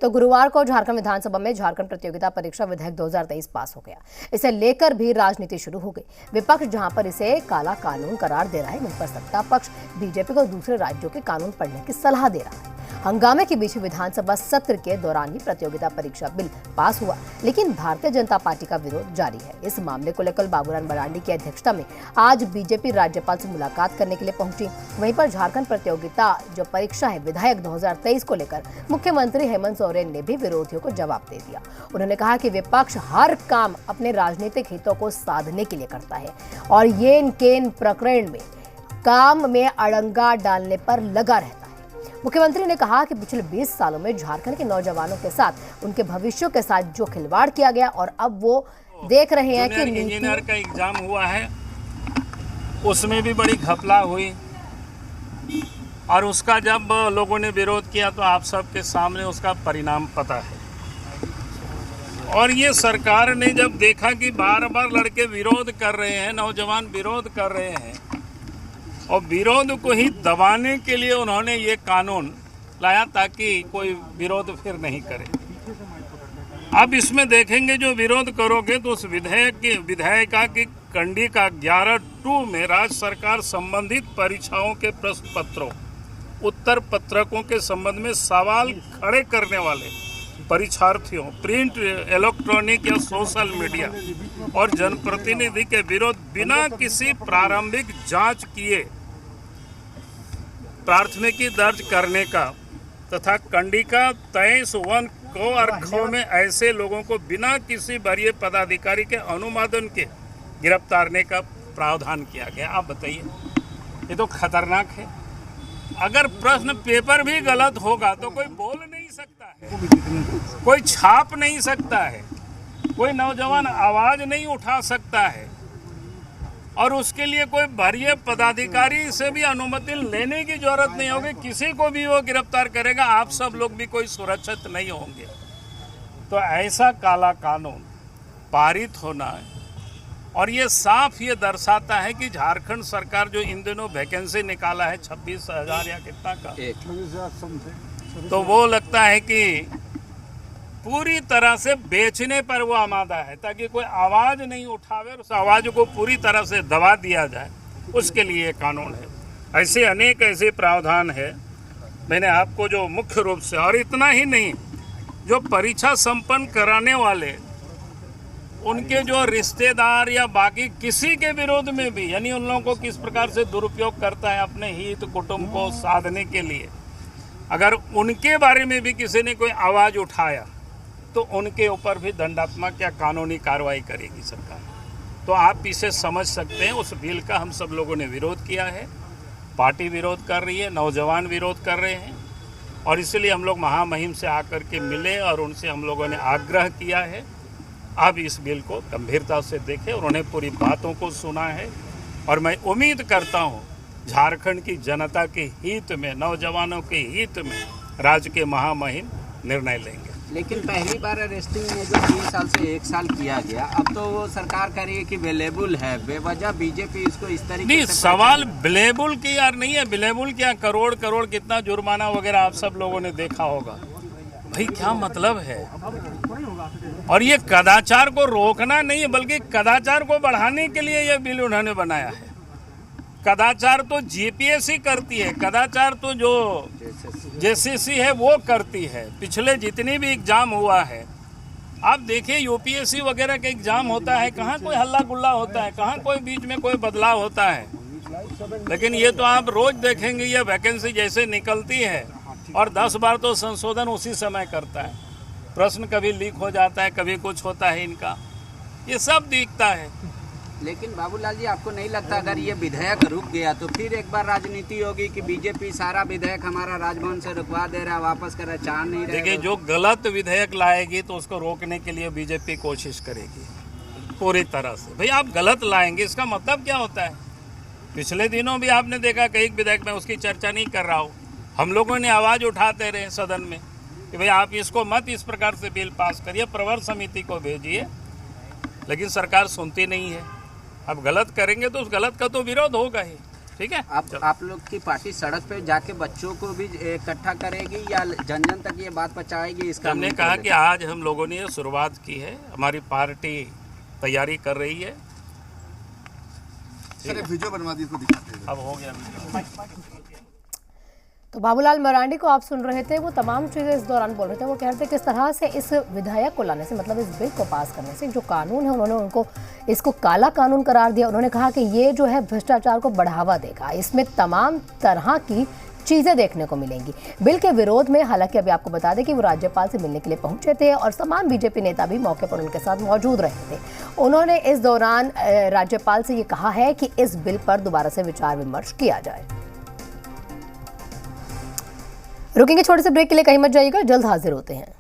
तो गुरुवार को झारखंड विधानसभा में झारखंड प्रतियोगिता परीक्षा विधेयक 2023 पास हो गया। इसे लेकर भी राजनीति शुरू हो गई। विपक्ष जहां पर इसे काला कानून करार दे रहा है, वहीं पर सत्ता पक्ष बीजेपी को दूसरे राज्यों के कानून पढ़ने की सलाह दे रहा है। हंगामे के बीच विधानसभा सत्र के दौरान ही प्रतियोगिता परीक्षा बिल पास हुआ, लेकिन भारतीय जनता पार्टी का विरोध जारी है। इस मामले को लेकर बाबूलाल मरांडी की अध्यक्षता में आज बीजेपी राज्यपाल से मुलाकात करने के लिए पहुंची। वहीं पर झारखंड प्रतियोगिता जो परीक्षा है विधेयक 2023 को लेकर मुख्यमंत्री हेमंत सोरेन ने भी विरोधियों को जवाब दे दिया। उन्होंने कहा कि विपक्ष हर काम अपने राजनीतिक हितों को साधने के लिए करता है और ये केन प्रकरण में काम में अड़ंगा डालने पर लगा रहता है। मुख्यमंत्री ने कहा कि पिछले 20 सालों में झारखंड के नौजवानों के साथ, उनके भविष्य के साथ जो खिलवाड़ किया गया और अब वो देख रहे हैं कि इंजीनियर का एग्जाम हुआ है, उसमें भी बड़ी घपला हुई और उसका जब लोगों ने विरोध किया तो आप सबके सामने उसका परिणाम पता है। और ये सरकार ने जब देखा कि बार बार लड़के विरोध कर रहे हैं, नौजवान विरोध कर रहे हैं और विरोध को ही दबाने के लिए उन्होंने ये कानून लाया ताकि कोई विरोध फिर नहीं करे। अब इसमें देखेंगे जो विरोध करोगे तो उस विधेयिका की कंडिका 11(2) में राज्य सरकार संबंधित परीक्षाओं के प्रश्न पत्रों, उत्तर पत्रकों के संबंध में सवाल खड़े करने वाले परीक्षार्थियों, प्रिंट, इलेक्ट्रॉनिक या सोशल मीडिया और जनप्रतिनिधि के विरोध बिना किसी प्रारंभिक जांच किए प्राथमिकी दर्ज करने का तथा कंडिका 23(1) को और ख में ऐसे लोगों को बिना किसी वरीय पदाधिकारी के अनुमोदन के गिरफ्तारने का प्रावधान किया गया। आप बताइए, ये तो खतरनाक है। अगर प्रश्न पेपर भी गलत होगा तो कोई बोल नहीं सकता है, कोई छाप नहीं सकता है, कोई नौजवान आवाज नहीं उठा सकता है और उसके लिए कोई वरीय पदाधिकारी से भी अनुमति लेने की जरूरत नहीं होगी। किसी को भी वो गिरफ्तार करेगा, आप सब लोग भी कोई सुरक्षित नहीं होंगे। तो ऐसा काला कानून पारित होना है और ये साफ ये दर्शाता है कि झारखंड सरकार जो इन दिनों वैकेंसी निकाला है 26,000 या कितना का, तो वो लगता है कि पूरी तरह से बेचने पर वो आमादा है ताकि कोई आवाज नहीं उठावे और उस आवाज को पूरी तरह से दबा दिया जाए, उसके लिए ये कानून है। ऐसे अनेक ऐसे प्रावधान है। मैंने आपको जो मुख्य रूप से, और इतना ही नहीं, जो परीक्षा संपन्न कराने वाले उनके जो रिश्तेदार या बाकी किसी के विरोध में भी, यानी उन लोगों को किस प्रकार से दुरुपयोग करता है अपने हित कुटुंब को साधने के लिए, अगर उनके बारे में भी किसी ने कोई आवाज उठाया तो उनके ऊपर भी दंडात्मक या कानूनी कार्रवाई करेगी सरकार। तो आप इसे समझ सकते हैं, उस बिल का हम सब लोगों ने विरोध किया है, पार्टी विरोध कर रही है, नौजवान विरोध कर रहे हैं और इसलिए हम लोग महामहिम से आकर के मिले और उनसे हम लोगों ने आग्रह किया है अब इस बिल को गंभीरता से देखें। उन्होंने पूरी बातों को सुना है और मैं उम्मीद करता हूँ झारखंड की जनता के हित में, नौजवानों के हित में राज्य के महामहिम निर्णय लेंगे। लेकिन पहली बार अरेस्टिंग में जो 3 साल से 1 साल किया गया, अब तो वो सरकार कह रही है कि बेलेबल है, बेवजह बीजेपी इसको इस तरीके नहीं, से सवाल बेलेबल की यार नहीं है। बेलेबल क्या, करोड़ करोड़ कितना जुर्माना वगैरह आप सब लोगों ने देखा होगा। भाई क्या मतलब है? और ये कदाचार को रोकना नहीं है बल्कि कदाचार को बढ़ाने के लिए ये बिल उन्होंने बनाया है। कदाचार तो जीपीएससी करती है, कदाचार तो जो जेसीसी है वो करती है। पिछले जितनी भी एग्जाम हुआ है आप देखिए, यूपीएससी वगैरह का एग्जाम होता है, कहाँ कोई हल्ला गुल्ला होता है, कहाँ कोई बीच में कोई बदलाव होता है। लेकिन ये तो आप रोज देखेंगे, ये वैकेंसी जैसे निकलती है और 10 बार तो संशोधन उसी समय करता है। प्रश्न कभी लीक हो जाता है, कभी कुछ होता है, इनका ये सब दिखता है। लेकिन बाबूलाल जी, आपको नहीं लगता अगर ये विधेयक रुक गया तो फिर एक बार राजनीति होगी कि बीजेपी सारा विधेयक हमारा राजभवन से रुकवा दे रहा है, वापस कर रहा, चाह नहीं रहा? देखिए, जो गलत विधेयक लाएगी तो उसको रोकने के लिए बीजेपी कोशिश करेगी पूरी तरह से। भाई आप गलत लाएंगे, इसका मतलब क्या होता है? पिछले दिनों भी आपने देखा कई विधेयक में, उसकी चर्चा नहीं कर रहा हूँ, हम लोगों ने आवाज उठाते रहे सदन में कि भाई आप इसको मत इस प्रकार से बिल पास करिए, प्रवर समिति को भेजिए, लेकिन सरकार सुनती नहीं है। अब गलत करेंगे तो उस गलत का तो विरोध होगा ही। ठीक है। आप लोग की पार्टी सड़क पे जाके बच्चों को भी इकट्ठा करेगी या जन जन तक ये बात पहुंचाएगी? इसका हमने कहा कि आज हम लोगों ने ये शुरुआत की है, हमारी पार्टी तैयारी कर रही है। सर वीडियो बनवा दी, इसको दिखाते हैं। अब हो गया। तो बाबूलाल मरांडी को आप सुन रहे थे, वो तमाम चीज़ें इस दौरान बोल रहे थे। वो कह रहे थे किस तरह से इस विधेयक को लाने से, मतलब इस बिल को पास करने से, जो कानून है उन्होंने उनको इसको काला कानून करार दिया। उन्होंने कहा कि ये जो है भ्रष्टाचार को बढ़ावा देगा, इसमें तमाम तरह की चीज़ें देखने को मिलेंगी। बिल के विरोध में हालांकि अभी आपको बता दें कि वो राज्यपाल से मिलने के लिए पहुंचे थे और तमाम बीजेपी नेता भी मौके पर उनके साथ मौजूद रहे थे। उन्होंने इस दौरान राज्यपाल से ये कहा है कि इस बिल पर दोबारा से विचार विमर्श किया जाए। रुकेंगे छोटे से ब्रेक के लिए, कहीं मत जाइएगा, जल्द हाजिर होते हैं।